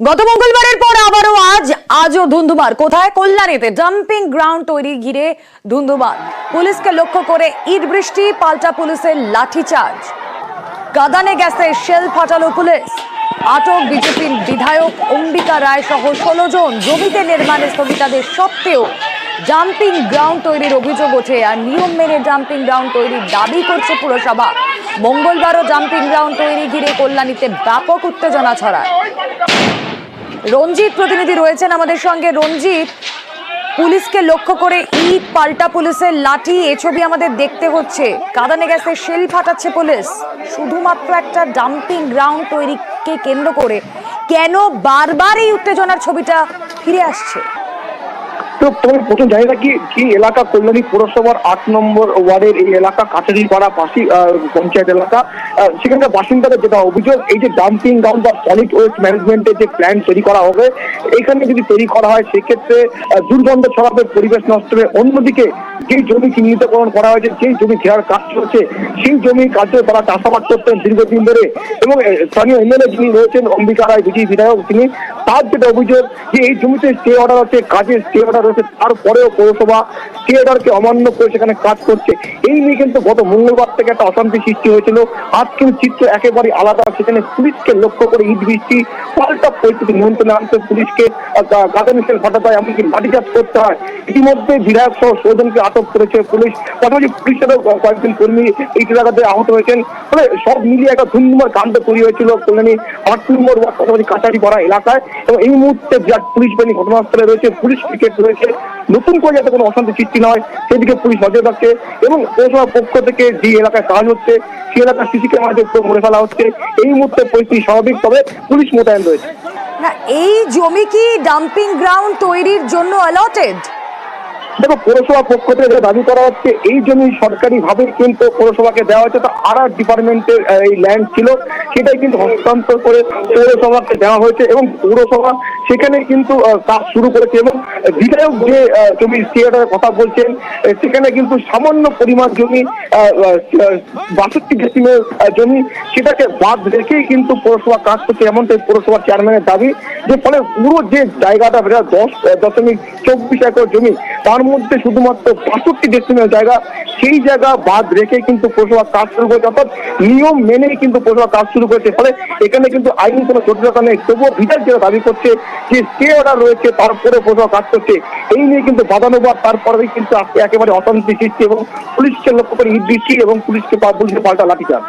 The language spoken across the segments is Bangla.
গত মঙ্গলবারের পর আবারও আজও ধুন্ধুমার। কোথায়? কল্যাণীতে ডাম্পিং গ্রাউন্ড তৈরি ঘিরে ধুন্ধুমার। পুলিশকে লক্ষ্য করে ইট বৃষ্টি, পাল্টা পুলিশের লাঠিচার্জ। কাঁদানে গ্যাসে শেল ফাটালো পুলিশ। আটক বিজেপির বিধায়ক অম্বিকা রায় সহ 16 জন। জমিতে নির্মাণের স্থগিতাদেশ সত্ত্বেও ডাম্পিং গ্রাউন্ড তৈরির অভিযোগ ওঠে, আর নিয়ম মেনে ডাম্পিং গ্রাউন্ড তৈরির দাবি করছে পুরসভা। মঙ্গলবারও ডাম্পিং গ্রাউন্ড তৈরি ঘিরে কল্যাণীতে ব্যাপক উত্তেজনা ছড়ায়। রঞ্জিত প্রতিনিধি রয়েছেন আমাদের সঙ্গে। রঞ্জিত, পুলিশকে লক্ষ্য করে ইট, পাল্টা পুলিশের লাঠি, এ ছবি আমাদের দেখতে হচ্ছে। কাঁদানে গ্যাসে শেল ফাটাচ্ছে পুলিশ। শুধুমাত্র একটা ডাম্পিং গ্রাউন্ড তৈরিকে কেন্দ্র করে কেন বারবার এই উত্তেজনার ছবিটা ফিরে আসছে? তো তোমার প্রথম জানি না কি এলাকা কল্যাণী পুরসভার 8 নম্বর ওয়ার্ডের এই এলাকা কাছারিপাড়া পাশি পঞ্চায়েত এলাকা। সেখানকার বাসিন্দাদের যেটা অভিযোগ, এই যে ডাম্পিং গ্রাউন্ড বা সলিড ওয়েস্ট ম্যানেজমেন্টের যে প্ল্যান তৈরি করা হবে, এখানে যদি তৈরি করা হয় সেক্ষেত্রে দুর্গন্ধ ছড়াবে, পরিবেশ নষ্ট হবে। অন্যদিকে যে জমি চিহ্নিতকরণ করা হয়েছে, সেই জমি ঘেরার কাজ চলছে, সেই জমি কাজে তারা চাষাবাদ করতেন দীর্ঘদিন ধরে। এবং স্থানীয় এমএলএ যিনি রয়েছেন অম্বিকা রায়, বিজেপি বিধায়ক, তিনি তার যেটা অভিযোগ যে এই জমিতে স্টে অর্ডার আছে, কাজের স্টে অর্ডার রয়েছে, তারপরেও পৌরসভা স্টে অর্ডারকে অমান্য করে সেখানে কাজ করছে। এই নিয়ে কিন্তু গত মঙ্গলবার থেকে একটা অশান্তি সৃষ্টি হয়েছিল। আজ কিন্তু চিত্র একেবারে আলাদা। সেখানে পুলিশকে লক্ষ্য করে ইট বৃষ্টি, পাল্টা পরিস্থিতি নিয়ন্ত্রণে আনতে পুলিশকে কাঁদানে শেল ফাটাতে হয়, এমনকি লাঠিচার্জ করতে হয়। ইতিমধ্যে বিধায়ক সহ 16 জনকে আটক করেছে পুলিশ। পাশাপাশি পুলিশেরও কয়েকজন কর্মী এই এলাকাতে আহত হয়েছেন। ফলে সব মিলিয়ে একটা ধুন্ধুমার কাণ্ড তৈরি হয়েছিল কল্যাণী 8 নম্বর ওয়ার্ড পাশাপাশি কাছারিপাড়া এলাকায়। এবং এই মুহূর্তে বিরাট পুলিশ বাহিনী ঘটনাস্থলে রয়েছে, পুলিশ পিকেট রয়েছে। নতুন করে যাতে কোনো অশান্তি সৃষ্টি না হয় সেদিকে পুলিশ নজর রাখছে। এবং পৌরসভার পক্ষ থেকে যে এলাকায় কাজ হচ্ছে সেই এলাকার সিসি ক্যামেরাতে মুড়ে ফেলা হচ্ছে। এই মুহূর্তে পরিস্থিতি স্বাভাবিক, তবে পুলিশ মোতায়েন রয়েছে। এই জমি কি ডাম্পিং গ্রাউন্ড তৈরির জন্য অ্যালটেড? দেখো, পৌরসভার পক্ষ থেকে দাবি করা হচ্ছে এই জমি সরকারি ভাবে কিন্তু পৌরসভাকে দেওয়া হচ্ছে। তো আরআর ডিপার্টমেন্টের এই ল্যান্ড ছিল, সেটাই কিন্তু হস্তান্তর করে পৌরসভাকে দেওয়া হয়েছে। এবং পৌরসভা সেখানে কিন্তু কাজ শুরু করেছে। এবং বিধায়ক যে জমি থিয়েটারের কথা বলছেন, সেখানে কিন্তু সামান্য পরিমাণ জমি 62 ডেসিমেল জমি, সেটাকে বাদ রেখেই কিন্তু পৌরসভা কাজ করছে, এমনটাই পৌরসভার চেয়ারম্যানের দাবি। যে ফলে পুরো যে জায়গাটা 10.24 একর জমি, তার মধ্যে শুধুমাত্র 65 ডেসিমেল জায়গা, সেই জায়গা বাদ রেখে কিন্তু পৌরসভা কাজ শুরু করেছে। অর্থাৎ নিয়ম মেনেই কিন্তু পৌরসভা কাজ শুরু করেছে। ফলে এখানে কিন্তু আইন কোনো জটিলতা নেই। তবুও বিধায়ক যেটা দাবি করছে যে স্টে অর্ডার রয়েছে, তারপরে পৌরসভা কাজ করছে, এই নিয়ে কিন্তু বাদানুবাদ, তারপরেই কিন্তু একেবারে অশান্তি সৃষ্টি এবং পুলিশকে লক্ষ্য করে ইট বৃষ্টি এবং পুলিশকে পাল্টা লাঠিচার্জ।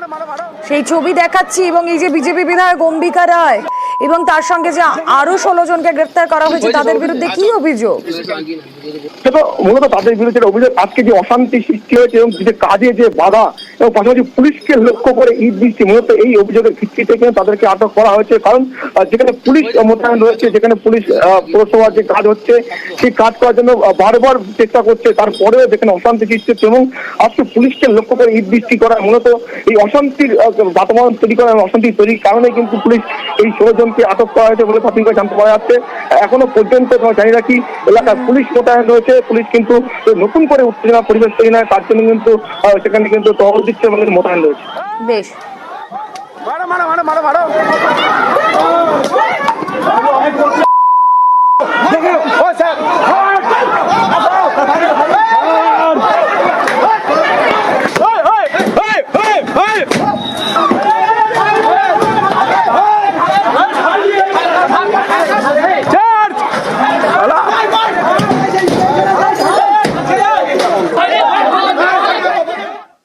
সেই ছবি দেখাচ্ছি। এবং এই যে বিজেপি বিধায়ক অম্বিকা রায় এবং তার সঙ্গে যে আরো 16 জনকে গ্রেফতার করা হয়েছে, তাদের বিরুদ্ধে কি অভিযোগ? মূলত তাদের বিরুদ্ধে অভিযোগ, আজকে যে অশান্তি সৃষ্টি হয়েছে এবং যে কাজে যে বাধা, এবং পাশাপাশি পুলিশকে লক্ষ্য করে ইট বৃষ্টি, মূলত এই অভিযোগের ভিত্তিতে কিন্তু তাদেরকে আটক করা হয়েছে। কারণ যেখানে পুলিশ মোতায়েন রয়েছে, যেখানে পুলিশ পৌরসভার যে কাজ হচ্ছে সেই কাজ করার জন্য বারবার চেষ্টা করছে, তারপরেও যেখানে অশান্তি সৃষ্টি হচ্ছে এবং আজকে পুলিশকে লক্ষ্য করে ইট বৃষ্টি করা, মূলত এই অশান্তির বাতাবরণ তৈরি করা, অশান্তি তৈরির কারণে কিন্তু পুলিশ এই 16 জনকে আটক করা হয়েছে বলে প্রাথমিকভাবে জানতে পারা যাচ্ছে। এখনো পর্যন্ত জানি না কি এলাকায় পুলিশ মোতায়েন রয়েছে। পুলিশ কিন্তু নতুন করে উত্তেজনা পরিবেশ তৈরি নয়, তার জন্য কিন্তু সেখানে কিন্তু টহল দিচ্ছে এবং মোতায়েন রয়েছে। বেশ।